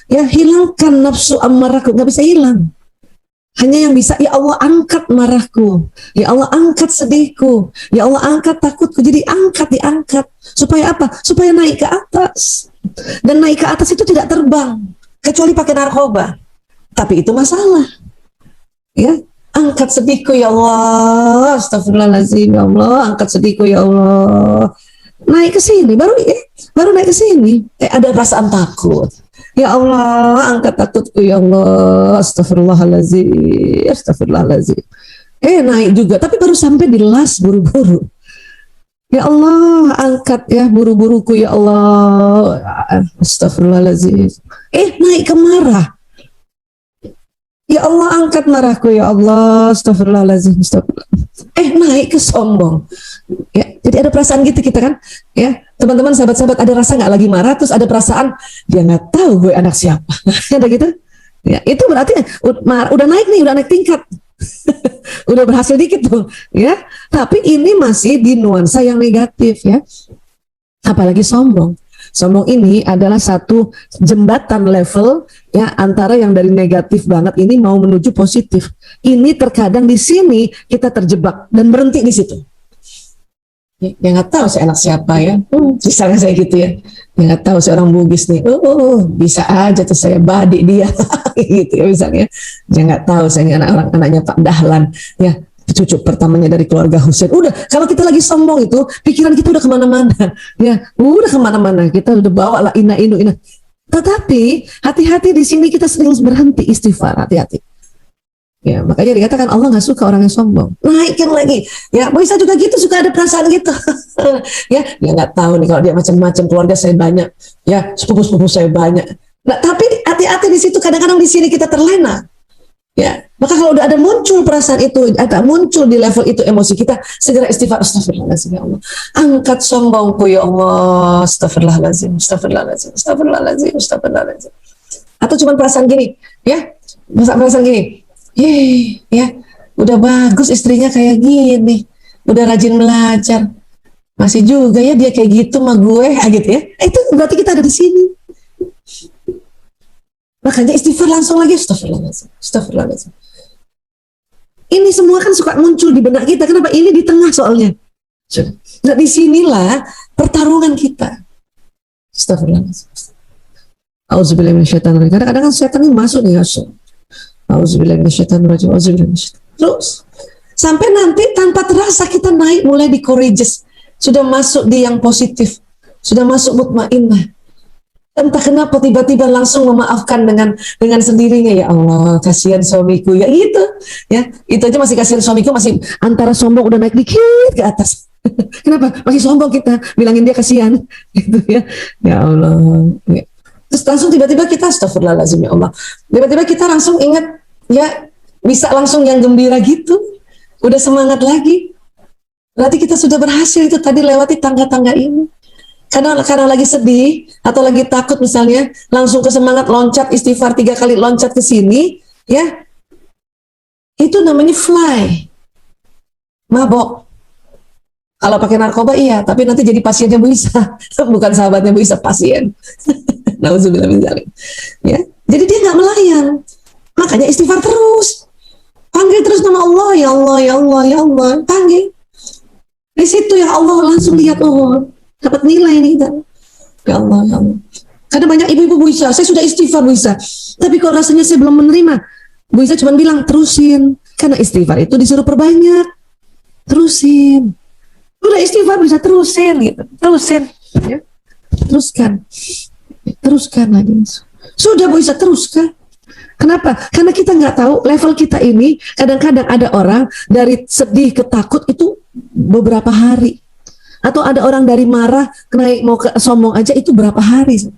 Ya, hilangkan nafsu amarahku, nggak bisa hilang. Hanya yang bisa, ya Allah angkat marahku, ya Allah angkat sedihku, ya Allah angkat takutku. Jadi angkat, diangkat. Supaya apa? Supaya naik ke atas. Dan naik ke atas itu tidak terbang, kecuali pakai narkoba. Tapi itu masalah. Ya, angkat sedihku ya Allah, astagfirullahaladzim ya Allah, angkat sedihku ya Allah. Naik ke sini, baru naik ke sini. Ada perasaan takut. Ya Allah, angkat takutku ya Allah, astagfirullahaladzim, astagfirullahaladzim. Naik juga, tapi baru sampai di las buru-buru. Ya Allah, angkat ya buru-buruku ya Allah, astagfirullahaladzim. Naik ke marah. Ya Allah, angkat marahku ya Allah, astagfirullahaladzim, astagfirullahaladzim. Naik ke sombong. Ya, jadi ada perasaan gitu kita kan, ya teman-teman, sahabat-sahabat, ada rasa nggak lagi marah, terus ada perasaan dia nggak tahu gue anak siapa. Ada gitu. Ya, itu berarti udah naik nih, udah naik tingkat. Udah berhasil dikit tuh, ya. Tapi ini masih di nuansa yang negatif, ya. Apalagi sombong. Sombong ini adalah satu jembatan level, ya, antara yang dari negatif banget ini mau menuju positif. Ini terkadang di sini kita terjebak dan berhenti di situ. Ya nggak tahu saya anak siapa ya, misalnya saya gitu ya. Ya nggak tahu seorang Bugis nih, bisa aja tuh saya badik dia, gitu ya misalnya. Ya nggak tahu saya anaknya Pak Dahlan, ya cucu pertamanya dari keluarga Husain. Udah, kalau kita lagi sombong itu, pikiran kita udah kemana-mana, ya, udah kemana-mana. Kita udah bawa lah ina. Tetapi hati-hati di sini kita sering berhenti istighfar, hati-hati. Ya, makanya dikatakan Allah nggak suka orang yang sombong. Naikin lagi. Ya, bisa juga gitu, suka ada perasaan gitu. Ya nggak tahu nih kalau dia macam-macam, keluarga saya banyak, ya sepupu-sepupu saya banyak. Nah, tapi hati-hati di situ, kadang-kadang di sini kita terlena. Ya, maka kalau udah ada muncul perasaan itu, ada muncul di level itu emosi kita, segera istighfar, astagfirullahaladzim ya Allah. Angkat sombongku ya Allah, astagfirullahaladzim, astagfirullahaladzim, astagfirullahaladzim, astagfirullahaladzim. Atau cuma perasaan gini, ya, perasaan gini. Ya, udah bagus istrinya kayak gini, udah rajin belajar, masih juga ya dia kayak gitu sama gue, gitu ya. Itu berarti kita ada di sini. Makanya istighfar langsung lagi, astagfirullahaladzim, astagfirullahaladzim. Ini semua kan suka muncul di benak kita. Kenapa? Ini di tengah soalnya. Nah, disinilah pertarungan kita. Astagfirullahaladzim. Auzubillahi minasyaitonir rajim. Kadang-kadang kan setan ini masuk nih, Auzubillahiminasyaitonirrajim. Terus sampai nanti tanpa terasa kita naik, mulai di courageous, sudah masuk di yang positif, sudah masuk mutmainnah. Entah kenapa tiba-tiba langsung memaafkan dengan sendirinya. Ya Allah, kasihan suamiku, ya gitu. Ya, itu aja masih kasihan suamiku, masih antara sombong udah naik dikit ke atas. Kenapa? Masih sombong kita bilangin dia kasihan, gitu ya. Ya Allah. Ya. Terus langsung tiba-tiba kita astagfirullahaladzim ya Allah. Tiba-tiba kita langsung ingat, ya bisa langsung yang gembira gitu. Udah semangat lagi. Berarti kita sudah berhasil itu tadi lewati tangga-tangga ini. Karena lagi sedih atau lagi takut misalnya, langsung ke semangat, loncat istighfar 3 kali, loncat ke sini, ya. Itu namanya fly. Mabok. Kalau pakai narkoba iya, tapi nanti jadi pasiennya Bu Isa. Bukan sahabatnya Bu Isa, pasien. Nauzubillah min dzalik. Ya, jadi dia nggak melayang. Makanya istighfar terus. Panggil terus nama Allah, ya Allah, ya Allah, ya Allah. Panggil. Di situ ya Allah langsung lihat, oh, dapat nilai nih kita. Ya Allah, ya Allah. Karena banyak ibu-ibu Bu Isa, saya sudah istighfar Bu Isa, tapi kok rasanya saya belum menerima. Bu Isa cuma bilang terusin, karena istighfar itu disuruh perbanyak. Terusin. Udah istighfar bisa terusin gitu. Terusin. Ya. Teruskan lagi. Sudah Bu Isa, teruskan. Kenapa? Karena kita nggak tahu level kita ini. Kadang-kadang ada orang dari sedih ke takut itu beberapa hari, atau ada orang dari marah naik mau ke sombong aja itu berapa hari.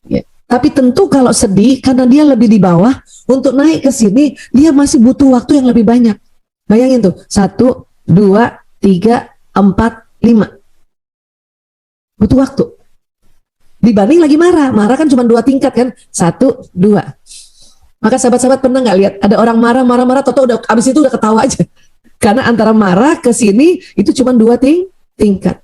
Ya. Tapi tentu kalau sedih, karena dia lebih di bawah, untuk naik ke sini dia masih butuh waktu yang lebih banyak. Bayangin tuh, 1, 2, 3, 4, 5. Butuh waktu. Dibanding lagi marah kan cuma 2 tingkat kan, 1, 2. Maka sahabat-sahabat pernah nggak lihat ada orang marah, toto udah abis itu udah ketawa aja. Karena antara marah ke sini itu cuma 2 tingkat.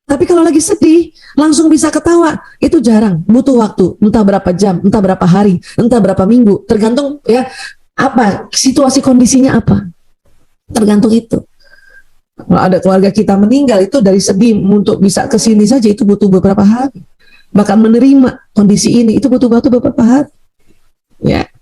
Tapi kalau lagi sedih, langsung bisa ketawa. Itu jarang, butuh waktu, entah berapa jam, entah berapa hari, entah berapa minggu, tergantung ya apa situasi kondisinya apa. Tergantung itu. Kalau ada keluarga kita meninggal, itu dari sedih untuk bisa ke sini saja itu butuh beberapa hari. Bahkan menerima kondisi ini itu butuh waktu beberapa hari. Ya.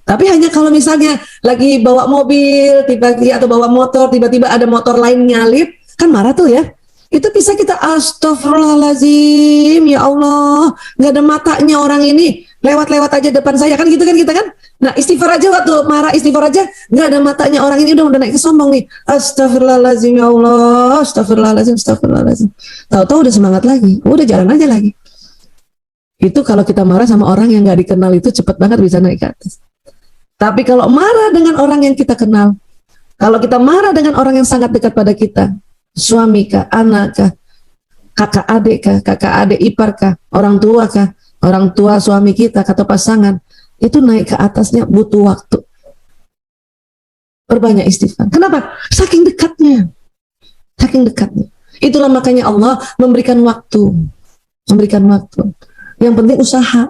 Tapi hanya kalau misalnya lagi bawa mobil tiba-tiba atau bawa motor tiba-tiba ada motor lain nyalip, kan marah tuh ya. Itu bisa kita astagfirullahaladzim, ya Allah, nggak ada matanya orang ini, lewat-lewat aja depan saya, kan gitu kan kita kan. Nah istighfar aja waktu marah, istighfar aja, nggak ada matanya orang ini, udah naik ke sombong nih, astagfirullahaladzim ya Allah, astagfirullahaladzim, astagfirullahaladzim. Tahu-tahu udah semangat lagi, udah jalan aja lagi. Itu kalau kita marah sama orang yang nggak dikenal itu cepet banget bisa naik ke atas. Tapi kalau marah dengan orang yang kita kenal, kalau kita marah dengan orang yang sangat dekat pada kita, suami kah, anak kah, kakak adik kah, kakak adik ipar kah, orang tua kah, orang tua suami kita atau pasangan, itu naik ke atasnya butuh waktu. Perbanyak istighfar. Kenapa? Saking dekatnya. Saking dekatnya. Itulah makanya Allah memberikan waktu. Memberikan waktu. Yang penting usaha.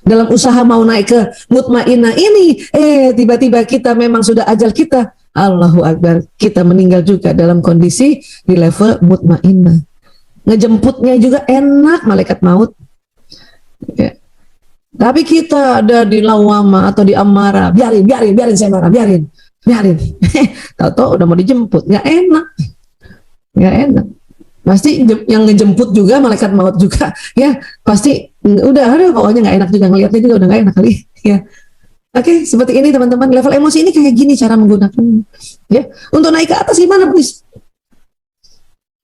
Dalam usaha mau naik ke mutmainnah ini, tiba-tiba kita memang sudah ajal kita, Allahu Akbar, kita meninggal juga dalam kondisi di level mutmainnah. Ngejemputnya juga enak, malaikat maut. Ya. Tapi kita ada di lawama atau di amara, biarin saya marah, biarin. Tahu-tahu udah mau dijemput, nggak enak. Pasti yang ngejemput juga malaikat maut juga, ya pasti udah pokoknya nggak enak juga, ngelihatnya juga udah nggak enak kali, ya. Oke, seperti ini teman-teman, level emosi ini kayak gini cara menggunakan, ya. Untuk naik ke atas gimana, please?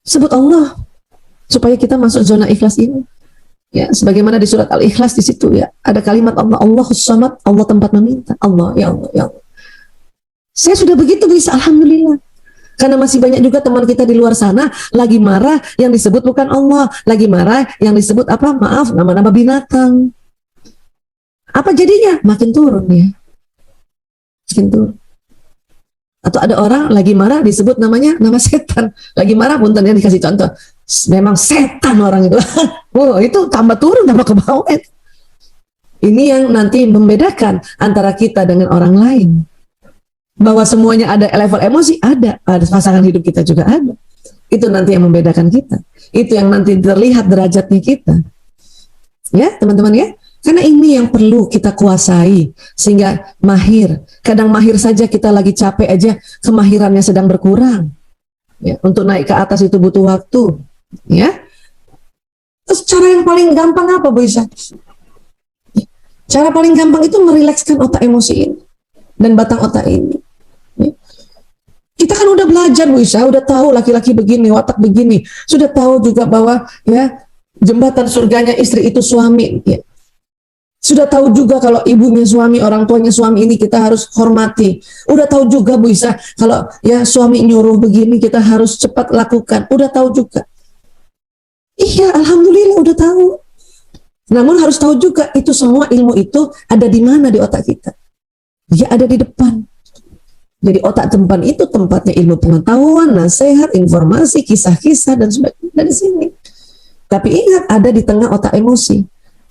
Sebut Allah supaya kita masuk zona ikhlas ini, ya. Sebagaimana di surat Al-Ikhlas di situ ya ada kalimat Allah, Allahus Samad, Allah tempat meminta, Allah, ya Allah, ya Allah. Saya sudah begitu bisa, alhamdulillah. Karena masih banyak juga teman kita di luar sana lagi marah yang disebut bukan Allah, lagi marah yang disebut apa? Maaf, nama-nama binatang. Apa jadinya? Makin turun ya. Makin turun. Atau ada orang lagi marah disebut namanya nama setan. Lagi marah punten ya dikasih contoh. Memang setan orang itu. Oh, itu tambah turun tambah ke bawah. Ini yang nanti membedakan antara kita dengan orang lain. Bahwa semuanya ada level emosi, ada pasangan hidup kita juga ada. Itu nanti yang membedakan kita. Itu yang nanti terlihat derajatnya kita. Ya, teman-teman ya. Karena ini yang perlu kita kuasai sehingga mahir. Kadang mahir saja kita lagi capek aja, kemahirannya sedang berkurang. Ya, untuk naik ke atas itu butuh waktu. Ya. Terus cara yang paling gampang apa, Bu Isa? Cara paling gampang itu merilekskan otak emosi ini dan batang otak ini. Kita kan udah belajar, Bu Isa, udah tahu laki-laki begini, watak begini, sudah tahu juga bahwa ya jembatan surganya istri itu suami, ya. Sudah tahu juga kalau ibunya suami, orang tuanya suami ini kita harus hormati. Udah tahu juga, Bu Isa, kalau ya suami nyuruh begini kita harus cepat lakukan. Udah tahu juga. Iya, alhamdulillah udah tahu. Namun harus tahu juga itu semua ilmu itu ada di mana di otak kita. Ya ada di depan. Jadi otak tempat itu tempatnya ilmu pengetahuan, nasihat, informasi, kisah-kisah dan sebagainya dari sini. Tapi ingat ada di tengah otak emosi.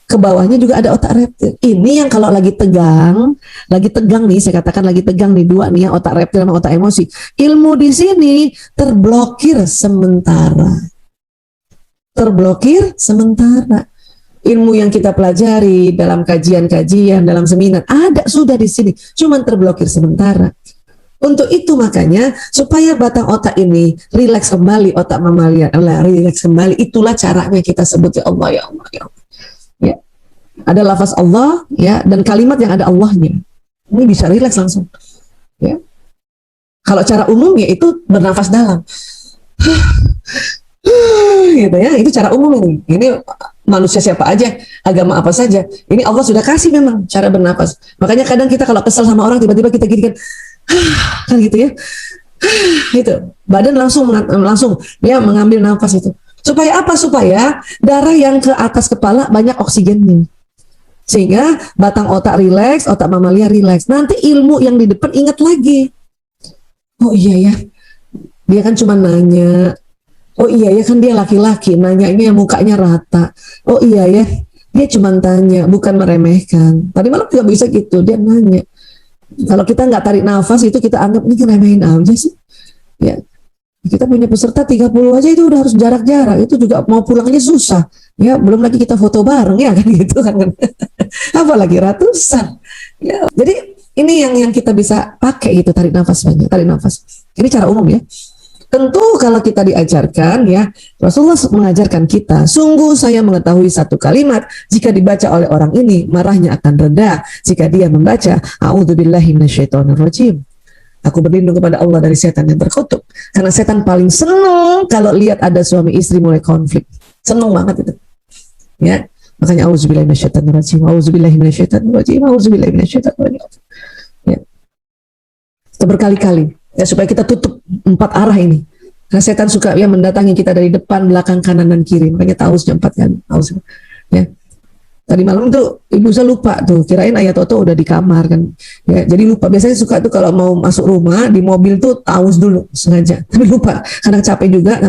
Ke bawahnya juga ada otak reptil. Ini yang kalau lagi tegang nih, saya katakan lagi tegang nih dua nih ya, otak reptil sama otak emosi. Ilmu di sini terblokir sementara. Ilmu yang kita pelajari dalam kajian-kajian, dalam seminar ada sudah di sini, cuman terblokir sementara. Untuk itu makanya supaya batang otak ini rileks kembali, otak mamalia rileks kembali, itulah caranya kita sebut ya Allah, ya Allah, ya Allah. Ya. Ada lafaz Allah ya dan kalimat yang ada Allahnya. Ini bisa rileks langsung. Ya. Kalau cara umum ya itu bernafas dalam. Gitu ya, itu cara umum ini. Ini manusia siapa aja, agama apa saja. Ini Allah sudah kasih memang cara bernafas. Makanya kadang kita kalau kesel sama orang tiba-tiba kita gini kan gitu ya. Itu badan langsung ya mengambil nafas itu. Supaya apa? Supaya darah yang ke atas kepala banyak oksigennya. Sehingga batang otak rileks, otak mamalia rileks. Nanti ilmu yang di depan ingat lagi. Oh iya ya. Dia kan cuma nanya, Oh iya ya kan dia laki-laki, nanyanya mukanya rata. Oh iya ya, dia cuma tanya, bukan meremehkan. Tadi malam juga bisa gitu, dia nanya. Kalau kita nggak tarik nafas itu kita anggap ini ngeremehin aja sih. Ya, kita punya peserta 30 aja itu udah harus jarak-jarak. Itu juga mau pulangnya susah. Ya, belum lagi kita foto bareng ya kan gitu kan. Apalagi ratusan. Ya, jadi ini yang kita bisa pakai gitu, tarik nafas banyak, tarik nafas. Ini cara umum ya. Tentu kalau kita diajarkan ya, Rasulullah mengajarkan kita, sungguh saya mengetahui satu kalimat, jika dibaca oleh orang ini, marahnya akan reda. Jika dia membaca, a'udzubillahi minasyaitonirrajim. Aku berlindung kepada Allah dari setan yang terkutuk. Karena setan paling senang kalau lihat ada suami istri mulai konflik. Senang banget itu. Ya, makanya auzubillahi minasyaitonirrajim, auzubillahi minasyaitonirrajim, auzubillahi minasyaitonirrajim. Ya. Kita berkali-kali ya supaya kita tutup 4 arah ini. Karena setan suka ya mendatangi kita dari depan, belakang, kanan dan kiri. Makanya tausnya 4 kali. Taus. Ya. Tadi malam tuh ibu saya lupa tuh, kirain ayah Toto udah di kamar kan. Ya, jadi lupa. Biasanya suka tuh kalau mau masuk rumah di mobil tuh taus dulu sengaja. Tapi lupa karena capek juga.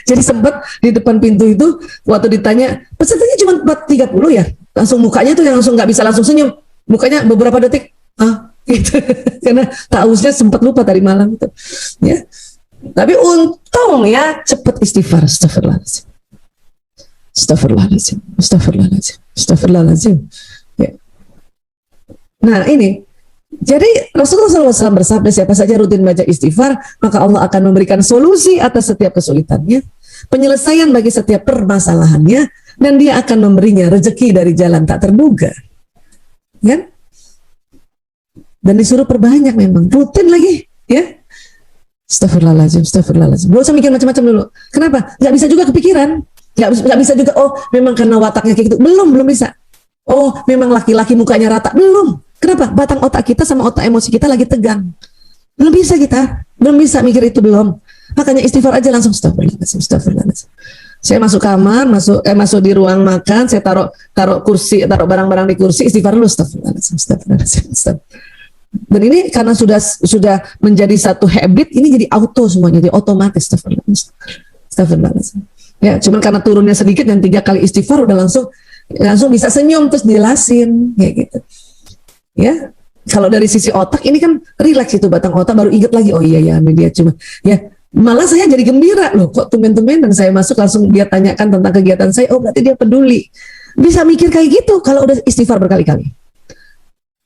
Jadi sempat di depan pintu itu waktu ditanya, pesertanya cuma 430 ya. Langsung mukanya tuh yang langsung nggak bisa langsung senyum. Mukanya beberapa detik gitu. Karena tausnya sempat lupa tadi malam itu. Ya. Tapi untung ya cepet istighfar, astagfirullahaladzim. Astagfirullahaladzim, astagfirullahaladzim, astagfirullahaladzim. Ya. Nah ini, jadi Rasulullah SAW bersabda, siapa saja rutin baca istighfar, maka Allah akan memberikan solusi atas setiap kesulitannya, penyelesaian bagi setiap permasalahannya, dan dia akan memberinya rezeki dari jalan tak terduga. Ya? Dan disuruh perbanyak memang, rutin lagi, ya. Astagfirullahaladzim, astagfirullahaladzim. Gak usah mikir macam-macam dulu. Kenapa? Gak bisa juga kepikiran. Gak bisa juga, oh memang karena wataknya kayak gitu. Belum bisa. Oh memang laki-laki mukanya rata. Belum. Kenapa? Batang otak kita sama otak emosi kita lagi tegang. Belum bisa kita. Belum bisa mikir itu belum. Makanya istighfar aja langsung astagfirullahaladzim, astagfirullahaladzim. Saya masuk kamar, masuk di ruang makan, saya taruh kursi, taruh barang-barang di kursi, istighfar dulu, astagfirullahaladzim, astagfirullahaladzim, astagfirullahaladzim. Dan ini karena sudah menjadi satu habit, ini jadi auto semuanya, jadi otomatis. Astagfirullahaladzim. Ya, cuman karena turunnya sedikit dan 3 kali istighfar udah langsung bisa senyum terus dijelasin, kayak gitu. Ya, kalau dari sisi otak ini kan rileks itu batang otak baru ingat lagi, oh iya ya, ini dia cuma ya. Malah saya jadi gembira loh, kok tumben-tumben dan saya masuk langsung dia tanyakan tentang kegiatan saya, oh berarti dia peduli. Bisa mikir kayak gitu kalau udah istighfar berkali-kali.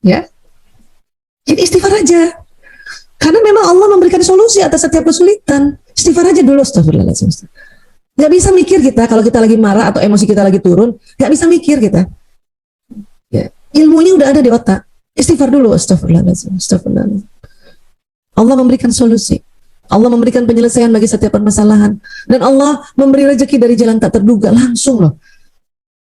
Ya. Jadi istighfar aja. Karena memang Allah memberikan solusi atas setiap kesulitan. Istighfar aja dulu, astagfirullahaladzim. Gak bisa mikir kita kalau kita lagi marah atau emosi kita lagi turun, gak bisa mikir kita. Ya. Ilmunya udah ada di otak. Istighfar dulu, astagfirullahaladzim, astagfirullahaladzim. Allah memberikan solusi. Allah memberikan penyelesaian bagi setiap permasalahan. Dan Allah memberi rezeki dari jalan tak terduga. Langsung loh.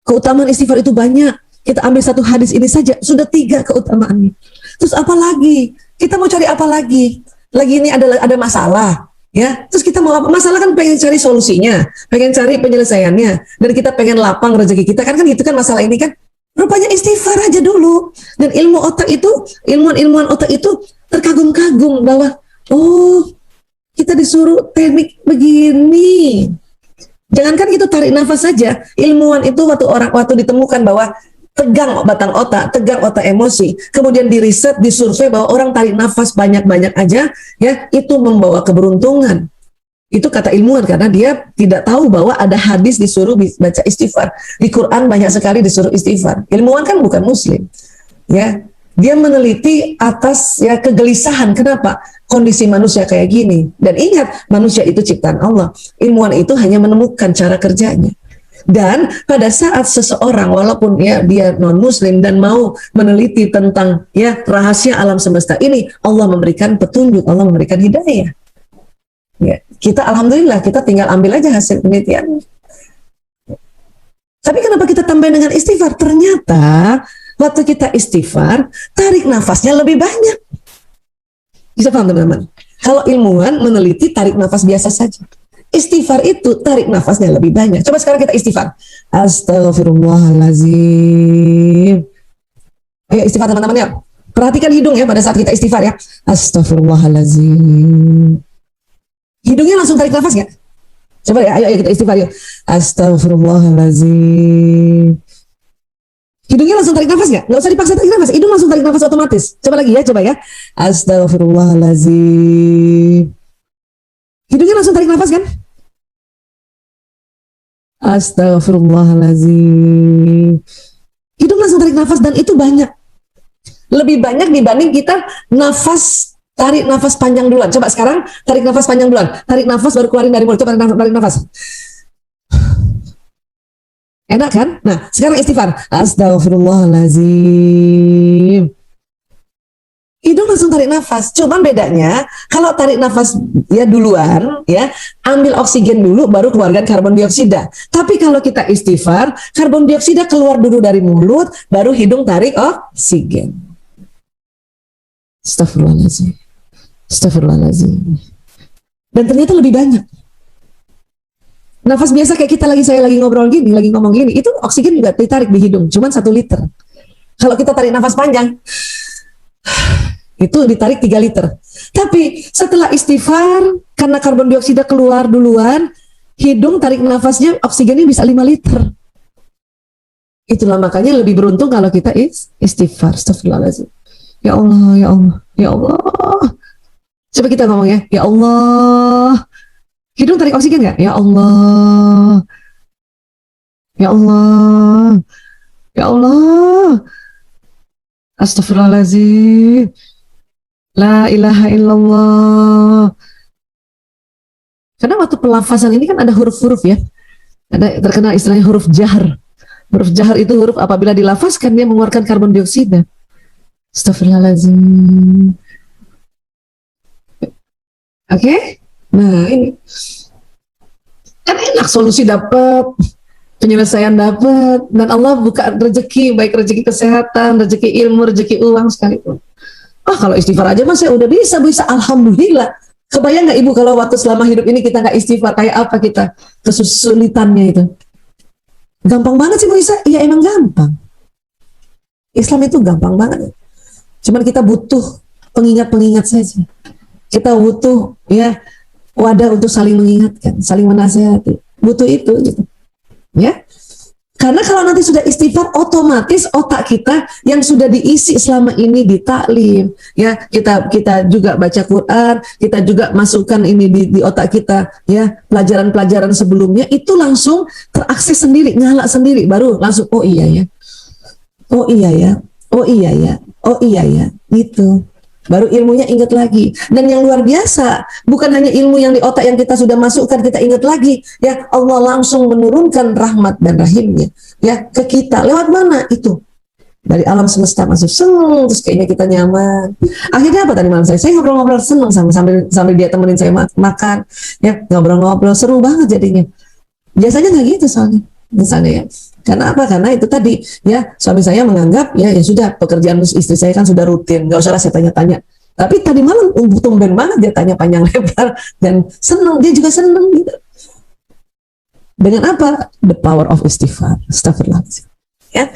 Keutamaan istighfar itu banyak. Kita ambil satu hadis ini saja, sudah 3 keutamaannya. Terus apa lagi? Kita mau cari apa lagi? Lagi ini ada masalah, ya. Terus kita mau apa? Masalah kan pengen cari solusinya, pengen cari penyelesaiannya, dan kita pengen lapang rezeki kita kan gitu kan masalah ini kan. Rupanya istighfar aja dulu. Dan ilmuwan otak itu terkagum-kagum bahwa oh kita disuruh teknik begini. Jangankan itu tarik nafas saja, ilmuwan itu waktu ditemukan bahwa tegang batang otak, tegang otak emosi, kemudian diriset, disurvei bahwa orang tarik nafas banyak-banyak aja, ya itu membawa keberuntungan. Itu kata ilmuwan karena dia tidak tahu bahwa ada hadis disuruh baca istighfar. Di Quran banyak sekali disuruh istighfar. Ilmuwan kan bukan muslim, ya. Dia meneliti atas ya kegelisahan kenapa kondisi manusia kayak gini. Dan ingat, manusia itu ciptaan Allah. Ilmuwan itu hanya menemukan cara kerjanya. Dan pada saat seseorang walaupun ya dia non muslim dan mau meneliti tentang ya rahasia alam semesta ini, Allah memberikan petunjuk, Allah memberikan hidayah. Ya, kita alhamdulillah kita tinggal ambil aja hasil penelitian. Tapi kenapa kita tambahin dengan istighfar? Ternyata waktu kita istighfar, tarik nafasnya lebih banyak. Bisa paham teman-teman? Kalau ilmuwan meneliti tarik nafas biasa saja. Istighfar itu tarik nafasnya lebih banyak. Coba sekarang kita istighfar. Astagfirullahaladzim. Ayo istighfar teman-teman ya. Perhatikan hidung ya pada saat kita istighfar ya. Astagfirullahaladzim. Hidungnya langsung tarik nafas ya? Coba ya, ayo kita istighfar yuk. Astagfirullahaladzim. Hidungnya langsung tarik nafas nggak? Nggak usah dipaksa tarik nafas. Hidung langsung tarik nafas otomatis. Coba lagi ya, coba ya. Astagfirullahaladzim. Hidungnya langsung tarik nafas kan? Astagfirullahaladzim. Hidung langsung tarik nafas dan itu banyak. Lebih banyak dibanding kita tarik nafas panjang duluan. Coba sekarang tarik nafas panjang duluan. Tarik nafas baru keluarin dari mulut. Coba tarik nafas. Enak kan? Nah, sekarang istighfar. Astagfirullahaladzim. Hidung langsung tarik nafas. Cuman bedanya, kalau tarik nafas ya duluan, ya ambil oksigen dulu, baru keluarkan karbon dioksida. Tapi kalau kita istighfar, karbon dioksida keluar dulu dari mulut, baru hidung tarik oksigen. Astagfirullahaladzim. Astagfirullahaladzim. Dan ternyata lebih banyak. Nafas biasa kayak saya lagi ngobrol gini, lagi ngomong gini, itu oksigen juga ditarik di hidung, cuman 1 liter. Kalau kita tarik nafas panjang, itu ditarik 3 liter. Tapi setelah istighfar, karena karbon dioksida keluar duluan, hidung tarik nafasnya, oksigennya bisa 5 liter. Itulah makanya lebih beruntung kalau kita istighfar. Astagfirullahaladzim. Ya Allah, ya Allah, ya Allah. Coba kita ngomong ya, ya Allah. Hidung tarik oksigen nggak? Ya Allah. Ya Allah. Ya Allah. Astagfirullahaladzim. La ilaha illallah. Karena waktu pelafazan ini kan ada huruf-huruf ya. Ada terkenal istilahnya huruf jahar. Huruf jahar itu huruf apabila dilafazkan dia mengeluarkan karbon dioksida. Astagfirullahaladzim. Oke? Nah ini. Kan enak, solusi dapat, penyelesaian dapat, dan Allah buka rezeki, baik rezeki kesehatan, rezeki ilmu, rezeki uang sekalipun. Kalau istighfar aja mas saya udah bisa, alhamdulillah. Kebayang nggak ibu kalau waktu selama hidup ini kita nggak istighfar, kayak apa kita kesulitannya itu? Gampang banget sih Bu Isa. Iya emang gampang. Islam itu gampang banget. Cuman kita butuh pengingat-pengingat saja. Kita butuh ya wadah untuk saling mengingatkan, saling menasehati. Butuh itu gitu. Ya. Karena kalau nanti sudah istighfar, otomatis otak kita yang sudah diisi selama ini di taklim, ya kita juga baca Quran, kita juga masukkan ini di otak kita, ya pelajaran-pelajaran sebelumnya itu langsung terakses sendiri, nyala sendiri, baru langsung oh iya ya, oh iya ya, oh iya ya, oh iya ya, gitu. Baru ilmunya ingat lagi. Dan yang luar biasa, bukan hanya ilmu yang di otak yang kita sudah masukkan, kita ingat lagi. Ya Allah langsung menurunkan rahmat dan rahimnya ya ke kita. Lewat mana? Itu. Dari alam semesta masuk. Terus kayaknya kita nyaman. Akhirnya apa tadi malam saya ngobrol-ngobrol senang sambil dia temenin saya makan. Ya ngobrol-ngobrol, seru banget jadinya. Biasanya nggak gitu soalnya. Misalnya ya. Karena apa? Karena itu tadi ya suami saya menganggap ya sudah pekerjaan istri saya kan sudah rutin, nggak usah saya tanya-tanya. Tapi tadi malam tumben banget dia tanya panjang lebar dan senang, dia juga senang gitu. Dengan apa? The power of istighfar. Astagfirullahaladzim. Ya.